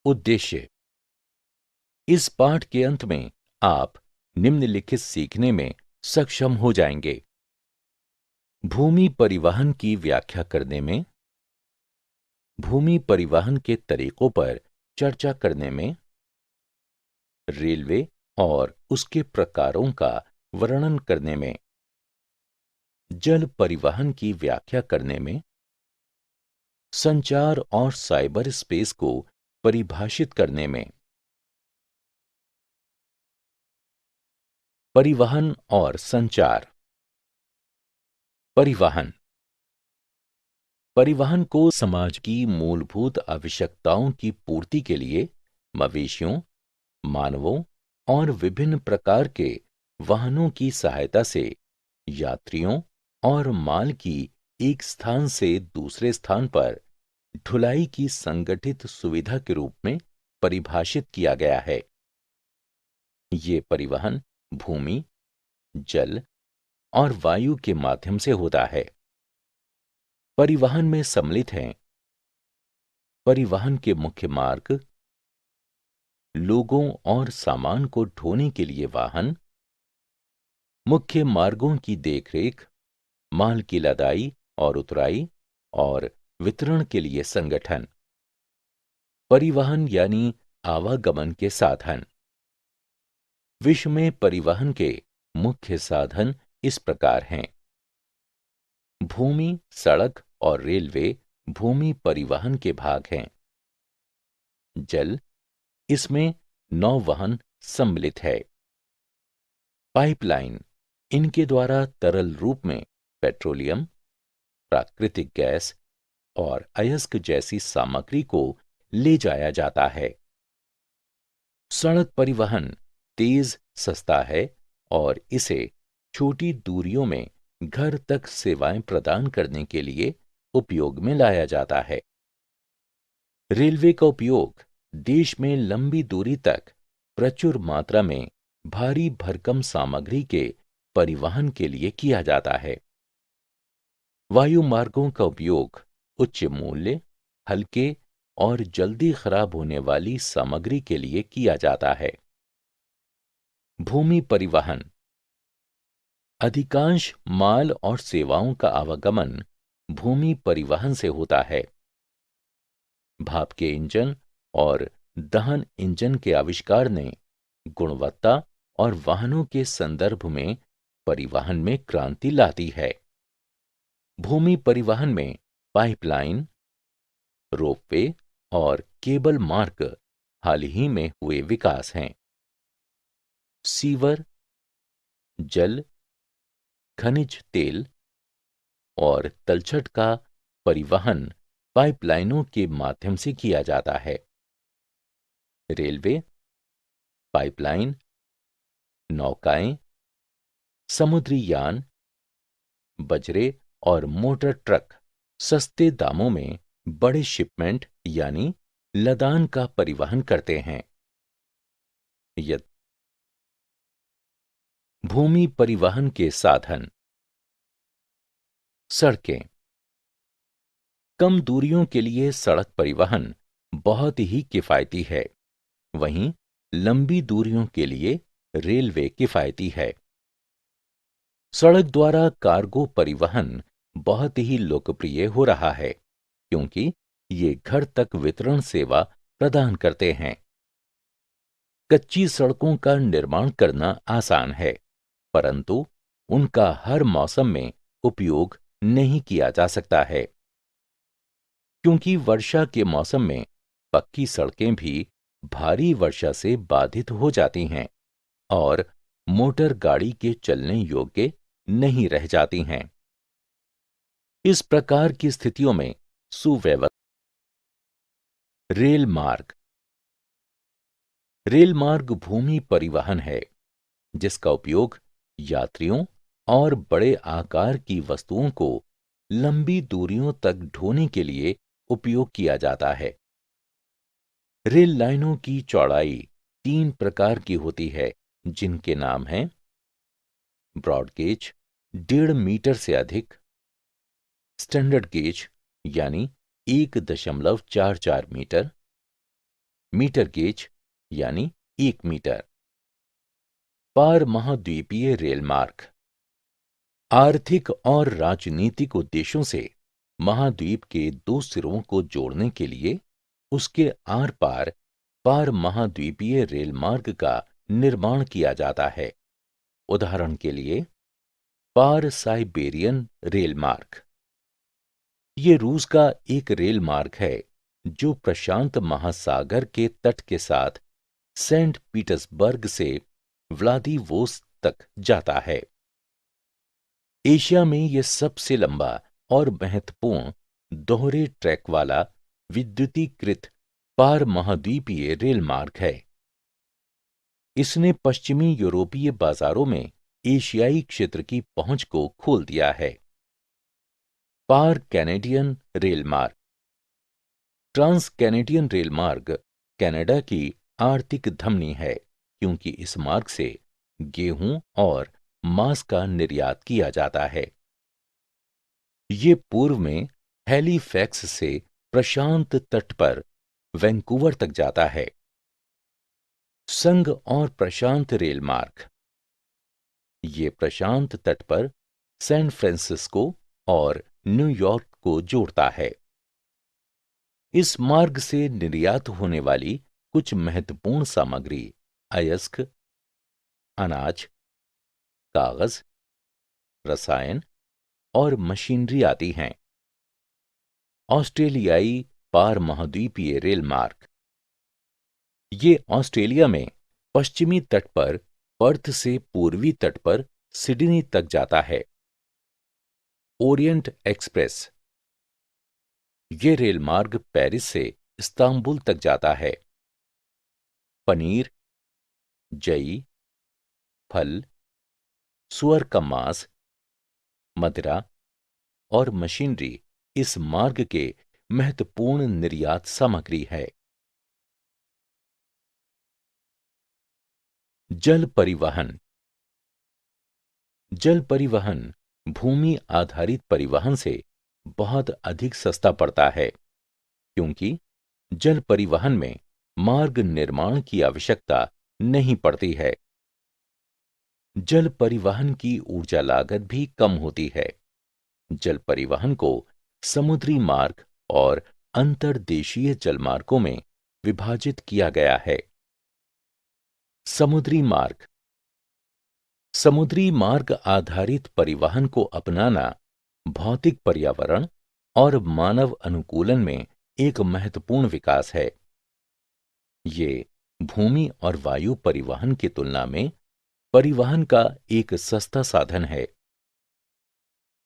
उद्देश्य। इस पाठ के अंत में आप निम्नलिखित सीखने में सक्षम हो जाएंगे। भूमि परिवहन की व्याख्या करने में, भूमि परिवहन के तरीकों पर चर्चा करने में, रेलवे और उसके प्रकारों का वर्णन करने में, जल परिवहन की व्याख्या करने में, संचार और साइबर स्पेस को परिभाषित करने में। परिवहन और संचार। परिवहन परिवहन को समाज की मूलभूत आवश्यकताओं की पूर्ति के लिए मवेशियों, मानवों और विभिन्न प्रकार के वाहनों की सहायता से यात्रियों और माल की एक स्थान से दूसरे स्थान पर ढुलाई की संगठित सुविधा के रूप में परिभाषित किया गया है। ये परिवहन भूमि, जल और वायु के माध्यम से होता है। परिवहन में सम्मिलित हैं परिवहन के मुख्य मार्ग, लोगों और सामान को ढोने के लिए वाहन, मुख्य मार्गों की देखरेख, माल की लदाई और उतराई और वितरण के लिए संगठन। परिवहन यानी आवागमन के साधन। विश्व में परिवहन के मुख्य साधन इस प्रकार हैं। भूमि, सड़क और रेलवे भूमि परिवहन के भाग हैं। जल, इसमें नौवहन सम्मिलित है। पाइपलाइन, इनके द्वारा तरल रूप में पेट्रोलियम, प्राकृतिक गैस और अयस्क जैसी सामग्री को ले जाया जाता है। सड़क परिवहन तेज, सस्ता है और इसे छोटी दूरियों में घर तक सेवाएं प्रदान करने के लिए उपयोग में लाया जाता है। रेलवे का उपयोग देश में लंबी दूरी तक प्रचुर मात्रा में भारी भरकम सामग्री के परिवहन के लिए किया जाता है। वायु मार्गों का उपयोग उच्च मूल्य, हल्के और जल्दी खराब होने वाली सामग्री के लिए किया जाता है। भूमि परिवहन। अधिकांश माल और सेवाओं का आवागमन भूमि परिवहन से होता है। भाप के इंजन और दहन इंजन के आविष्कार ने गुणवत्ता और वाहनों के संदर्भ में परिवहन में क्रांति ला दी है। भूमि परिवहन में पाइपलाइन, रोपवे और केबल मार्ग हाल ही में हुए विकास हैं। सीवर, जल, खनिज तेल और तलछट का परिवहन पाइपलाइनों के माध्यम से किया जाता है। रेलवे, पाइपलाइन, नौकाएं, समुद्री यान, बजरे और मोटर ट्रक सस्ते दामों में बड़े शिपमेंट यानी लदान का परिवहन करते हैं। यदि भूमि परिवहन के साधन। सड़कें। कम दूरियों के लिए सड़क परिवहन बहुत ही किफायती है। वहीं लंबी दूरियों के लिए रेलवे किफायती है। सड़क द्वारा कार्गो परिवहन बहुत ही लोकप्रिय हो रहा है क्योंकि ये घर तक वितरण सेवा प्रदान करते हैं। कच्ची सड़कों का निर्माण करना आसान है, परंतु उनका हर मौसम में उपयोग नहीं किया जा सकता है क्योंकि वर्षा के मौसम में पक्की सड़कें भी भारी वर्षा से बाधित हो जाती हैं और मोटर गाड़ी के चलने योग्य नहीं रह जाती हैं। इस प्रकार की स्थितियों में सुव्यवस्थित रेल मार्ग। रेल मार्ग भूमि परिवहन है जिसका उपयोग यात्रियों और बड़े आकार की वस्तुओं को लंबी दूरियों तक ढोने के लिए उपयोग किया जाता है। रेल लाइनों की चौड़ाई 3 प्रकार की होती है जिनके नाम हैं ब्रॉड गेज 1.5 मीटर से अधिक, स्टैंडर्ड गेज यानी 1.44 मीटर, मीटर गेज यानी 1 मीटर। पार महाद्वीपीय रेल मार्ग आर्थिक और राजनीतिक उद्देश्यों से महाद्वीप के दो सिरों को जोड़ने के लिए उसके आर पार पार महाद्वीपीय रेल मार्ग का निर्माण किया जाता है। उदाहरण के लिए पार साइबेरियन रेल मार्ग। ये रूस का एक रेल मार्ग है जो प्रशांत महासागर के तट के साथ सेंट पीटर्सबर्ग से व्लादिवोस्तोक तक जाता है। एशिया में यह सबसे लंबा और महत्वपूर्ण दोहरे ट्रैक वाला विद्युतीकृत पार महाद्वीपीय रेल मार्ग है। इसने पश्चिमी यूरोपीय बाजारों में एशियाई क्षेत्र की पहुंच को खोल दिया है। पार कैनेडियन रेल मार्ग ट्रांस कैनेडियन रेल मार्ग कनाडा की आर्थिक धमनी है क्योंकि इस मार्ग से गेहूं और मांस का निर्यात किया जाता है। ये पूर्व में हैलीफैक्स से प्रशांत तट पर वैंकूवर तक जाता है। संघ और प्रशांत रेल मार्ग ये प्रशांत तट पर सैन फ्रांसिस्को और न्यूयॉर्क को जोड़ता है। इस मार्ग से निर्यात होने वाली कुछ महत्वपूर्ण सामग्री अयस्क, अनाज, कागज, रसायन और मशीनरी आती हैं। ऑस्ट्रेलियाई पार महाद्वीपीय रेल मार्ग ये ऑस्ट्रेलिया में पश्चिमी तट पर पर्थ से पूर्वी तट पर सिडनी तक जाता है। ओरिएंट एक्सप्रेस ये रेल मार्ग पेरिस से इस्तांबुल तक जाता है। पनीर, जई, फल, सुअर का मांस, मदिरा और मशीनरी इस मार्ग के महत्वपूर्ण निर्यात सामग्री है। जल परिवहन जल परिवहन भूमि आधारित परिवहन से बहुत अधिक सस्ता पड़ता है क्योंकि जल परिवहन में मार्ग निर्माण की आवश्यकता नहीं पड़ती है। जल परिवहन की ऊर्जा लागत भी कम होती है। जल परिवहन को समुद्री मार्ग और अंतर्देशीय जलमार्गों में विभाजित किया गया है। समुद्री मार्ग समुद्री मार्ग आधारित परिवहन को अपनाना भौतिक पर्यावरण और मानव अनुकूलन में एक महत्वपूर्ण विकास है। ये भूमि और वायु परिवहन की तुलना में परिवहन का एक सस्ता साधन है।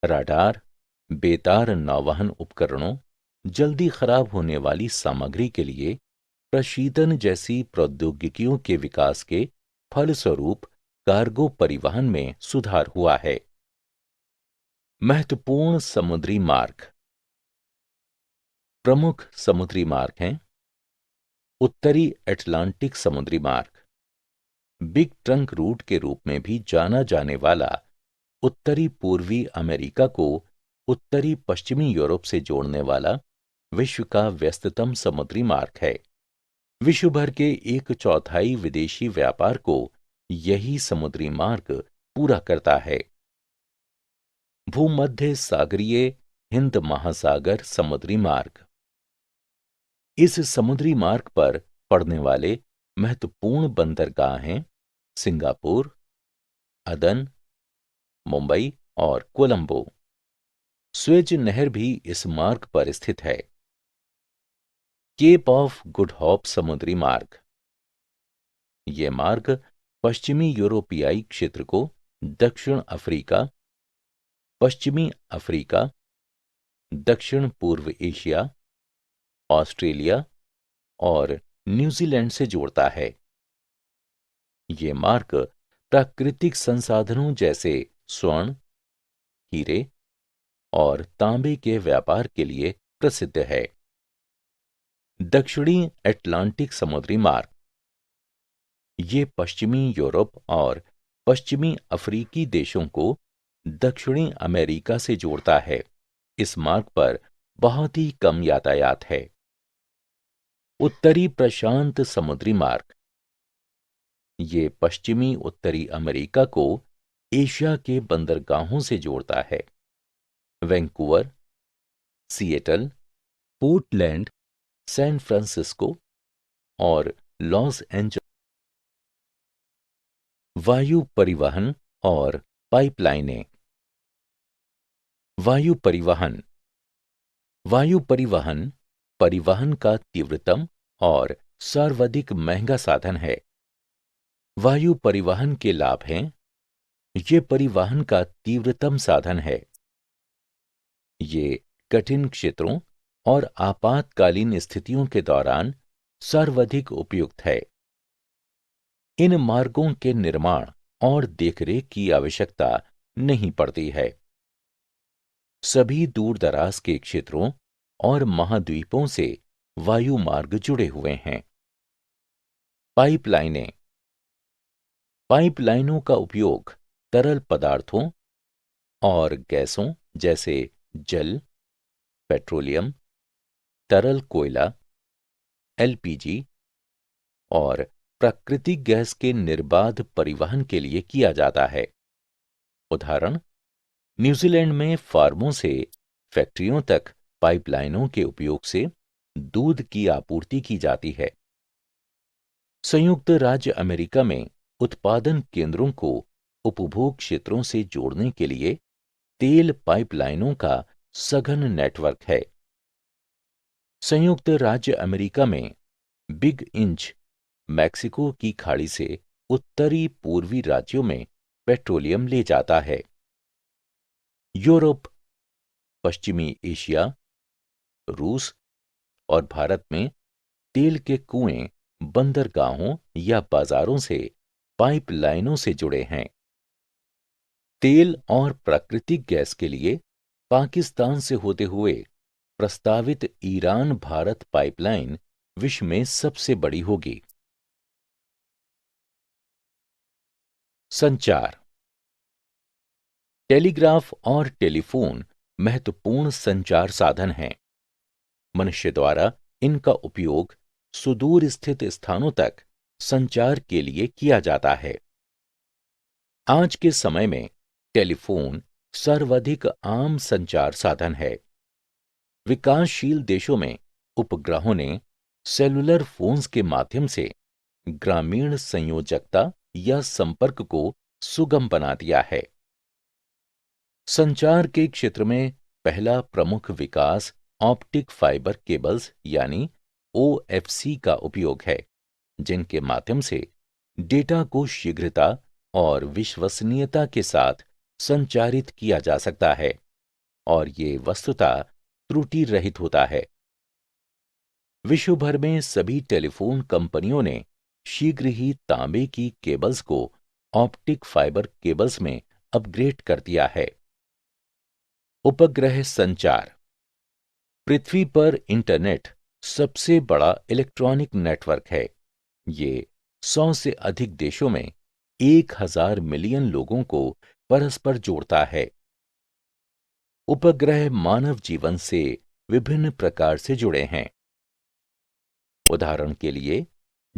रडार, बेतार नौवहन उपकरणों, जल्दी खराब होने वाली सामग्री के लिए प्रशीतन जैसी प्रौद्योगिकियों के विकास के फलस्वरूप कार्गो परिवहन में सुधार हुआ है। महत्वपूर्ण समुद्री मार्ग प्रमुख समुद्री मार्ग हैं उत्तरी अटलांटिक समुद्री मार्ग बिग ट्रंक रूट के रूप में भी जाना जाने वाला उत्तरी पूर्वी अमेरिका को उत्तरी पश्चिमी यूरोप से जोड़ने वाला विश्व का व्यस्ततम समुद्री मार्ग है। विश्व भर के एक चौथाई विदेशी व्यापार को यही समुद्री मार्ग पूरा करता है। भूमध्य सागरीय हिंद महासागर समुद्री मार्ग इस समुद्री मार्ग पर पड़ने वाले महत्वपूर्ण बंदरगाह हैं सिंगापुर, अदन, मुंबई और कोलंबो। स्वेज नहर भी इस मार्ग पर स्थित है। केप ऑफ गुड होप समुद्री मार्ग यह मार्ग पश्चिमी यूरोपियाई क्षेत्र को दक्षिण अफ्रीका, पश्चिमी अफ्रीका, दक्षिण पूर्व एशिया, ऑस्ट्रेलिया और न्यूजीलैंड से जोड़ता है। ये मार्ग प्राकृतिक संसाधनों जैसे स्वर्ण, हीरे और तांबे के व्यापार के लिए प्रसिद्ध है। दक्षिणी अटलांटिक समुद्री मार्ग ये पश्चिमी यूरोप और पश्चिमी अफ्रीकी देशों को दक्षिणी अमेरिका से जोड़ता है। इस मार्ग पर बहुत ही कम यातायात है। उत्तरी प्रशांत समुद्री मार्ग। ये पश्चिमी उत्तरी अमेरिका को एशिया के बंदरगाहों से जोड़ता है। Vancouver, Seattle, Portland, San Francisco और लॉस एंजल्स। वायु परिवहन और पाइपलाइनें। वायु परिवहन। वायु परिवहन परिवहन का तीव्रतम और सर्वाधिक महंगा साधन है। वायु परिवहन के लाभ हैं। ये परिवहन का तीव्रतम साधन है। ये कठिन क्षेत्रों और आपातकालीन स्थितियों के दौरान सर्वाधिक उपयुक्त है। इन मार्गों के निर्माण और देखरेख की आवश्यकता नहीं पड़ती है। सभी दूर-दराज के क्षेत्रों और महाद्वीपों से वायु मार्ग जुड़े हुए हैं। पाइपलाइनें। पाइपलाइनों का उपयोग तरल पदार्थों और गैसों जैसे जल, पेट्रोलियम, तरल कोयला, एलपीजी और प्राकृतिक गैस के निर्बाध परिवहन के लिए किया जाता है। उदाहरण, न्यूजीलैंड में फार्मों से फैक्ट्रियों तक पाइपलाइनों के उपयोग से दूध की आपूर्ति की जाती है। संयुक्त राज्य अमेरिका में उत्पादन केंद्रों को उपभोग क्षेत्रों से जोड़ने के लिए तेल पाइपलाइनों का सघन नेटवर्क है। संयुक्त राज्य अमेरिका में बिग इंच मैक्सिको की खाड़ी से उत्तरी पूर्वी राज्यों में पेट्रोलियम ले जाता है। यूरोप, पश्चिमी एशिया, रूस और भारत में तेल के कुएं बंदरगाहों या बाजारों से पाइपलाइनों से जुड़े हैं। तेल और प्राकृतिक गैस के लिए पाकिस्तान से होते हुए प्रस्तावित ईरान भारत पाइपलाइन विश्व में सबसे बड़ी होगी। संचार। टेलीग्राफ और टेलीफोन महत्वपूर्ण संचार साधन हैं। मनुष्य द्वारा इनका उपयोग सुदूर स्थित स्थानों तक संचार के लिए किया जाता है। आज के समय में टेलीफोन सर्वाधिक आम संचार साधन है। विकासशील देशों में उपग्रहों ने सेलुलर फोन्स के माध्यम से ग्रामीण संयोजकता या संपर्क को सुगम बना दिया है। संचार के क्षेत्र में पहला प्रमुख विकास ऑप्टिक फाइबर केबल्स यानी ओएफसी का उपयोग है, जिनके माध्यम से डेटा को शीघ्रता और विश्वसनीयता के साथ संचारित किया जा सकता है और ये वस्तुतः त्रुटि रहित होता है। विश्व भर में सभी टेलीफोन कंपनियों ने शीघ्र ही तांबे की केबल्स को ऑप्टिक फाइबर केबल्स में अपग्रेड कर दिया है। उपग्रह संचार। पृथ्वी पर इंटरनेट सबसे बड़ा इलेक्ट्रॉनिक नेटवर्क है। ये 100 से अधिक देशों में 1000 मिलियन लोगों को परस्पर जोड़ता है। उपग्रह मानव जीवन से विभिन्न प्रकार से जुड़े हैं। उदाहरण के लिए,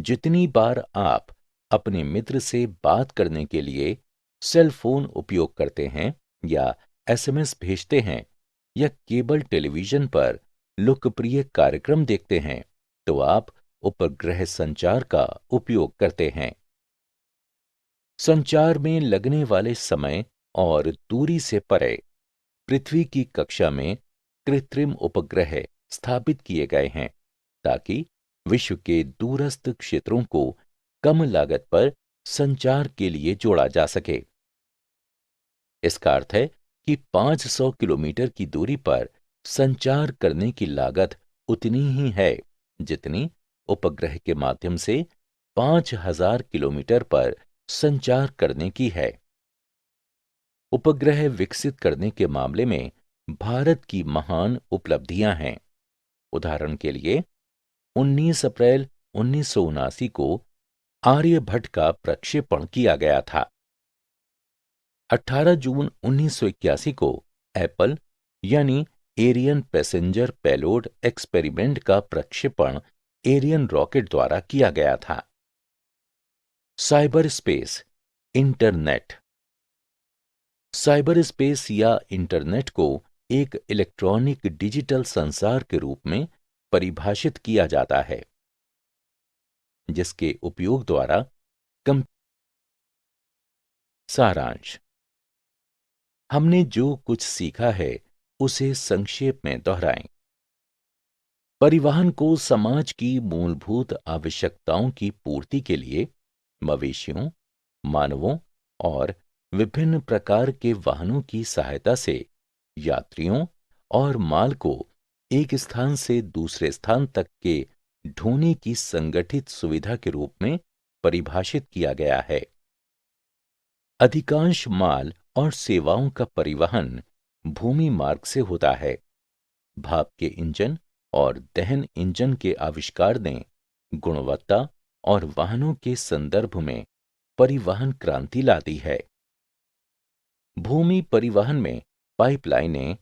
जितनी बार आप अपने मित्र से बात करने के लिए सेल फोन उपयोग करते हैं या एसएमएस भेजते हैं या केबल टेलीविजन पर लोकप्रिय कार्यक्रम देखते हैं, तो आप उपग्रह संचार का उपयोग करते हैं। संचार में लगने वाले समय और दूरी से परे पृथ्वी की कक्षा में कृत्रिम उपग्रह स्थापित किए गए हैं ताकि विश्व के दूरस्थ क्षेत्रों को कम लागत पर संचार के लिए जोड़ा जा सके। इसका अर्थ है कि 500 किलोमीटर की दूरी पर संचार करने की लागत उतनी ही है जितनी उपग्रह के माध्यम से 5000 किलोमीटर पर संचार करने की है। उपग्रह विकसित करने के मामले में भारत की महान उपलब्धियां हैं। उदाहरण के लिए, 19 अप्रैल 1979 को आर्यभट्ट का प्रक्षेपण किया गया था। 18 जून 1981 को एप्पल यानी एरियन पैसेंजर पेलोड एक्सपेरिमेंट का प्रक्षेपण एरियन रॉकेट द्वारा किया गया था। Cyber space, internet. Cyber space या इंटरनेट को एक इलेक्ट्रॉनिक डिजिटल संसार के रूप में परिभाषित किया जाता है, जिसके उपयोग द्वारा कम। सारांश। हमने जो कुछ सीखा है उसे संक्षेप में दोहराएं। परिवहन को समाज की मूलभूत आवश्यकताओं की पूर्ति के लिए मवेशियों, मानवों और विभिन्न प्रकार के वाहनों की सहायता से यात्रियों और माल को एक स्थान से दूसरे स्थान तक के ढोने की संगठित सुविधा के रूप में परिभाषित किया गया है। अधिकांश माल और सेवाओं का परिवहन भूमि मार्ग से होता है। भाप के इंजन और दहन इंजन के आविष्कार ने गुणवत्ता और वाहनों के संदर्भ में परिवहन क्रांति ला दी है। भूमि परिवहन में पाइपलाइनें,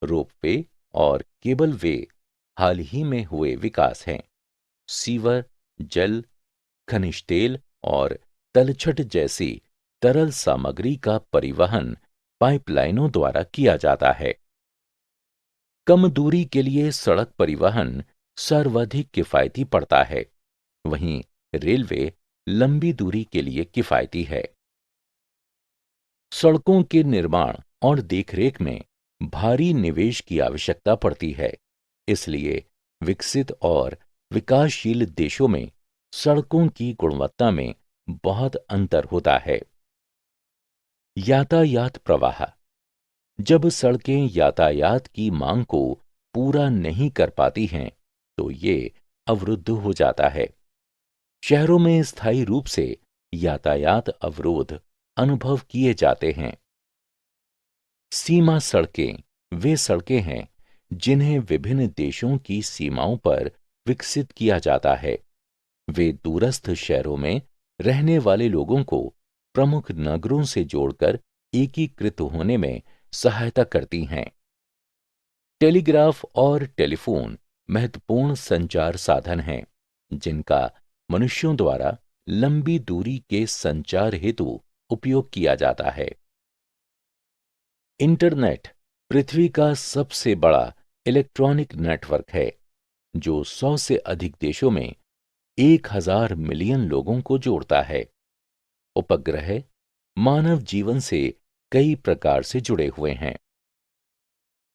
रोपवे और केबलवे हाल ही में हुए विकास हैं। सीवर, जल, खनिज तेल और तलछट जैसी तरल सामग्री का परिवहन पाइपलाइनों द्वारा किया जाता है। कम दूरी के लिए सड़क परिवहन सर्वाधिक किफायती पड़ता है, वहीं रेलवे लंबी दूरी के लिए किफायती है। सड़कों के निर्माण और देखरेख में भारी निवेश की आवश्यकता पड़ती है, इसलिए विकसित और विकासशील देशों में सड़कों की गुणवत्ता में बहुत अंतर होता है। यातायात प्रवाह। जब सड़कें यातायात की मांग को पूरा नहीं कर पाती हैं, तो ये अवरुद्ध हो जाता है। शहरों में स्थायी रूप से यातायात अवरोध अनुभव किए जाते हैं। सीमा सड़कें वे सड़कें हैं जिन्हें विभिन्न देशों की सीमाओं पर विकसित किया जाता है। वे दूरस्थ शहरों में रहने वाले लोगों को प्रमुख नगरों से जोड़कर एकीकृत होने में सहायता करती हैं। टेलीग्राफ और टेलीफोन महत्वपूर्ण संचार साधन हैं, जिनका मनुष्यों द्वारा लंबी दूरी के संचार हेतु उपयोग किया जाता है। इंटरनेट पृथ्वी का सबसे बड़ा इलेक्ट्रॉनिक नेटवर्क है, जो 100 से अधिक देशों में 1000 मिलियन लोगों को जोड़ता है। उपग्रह मानव जीवन से कई प्रकार से जुड़े हुए हैं।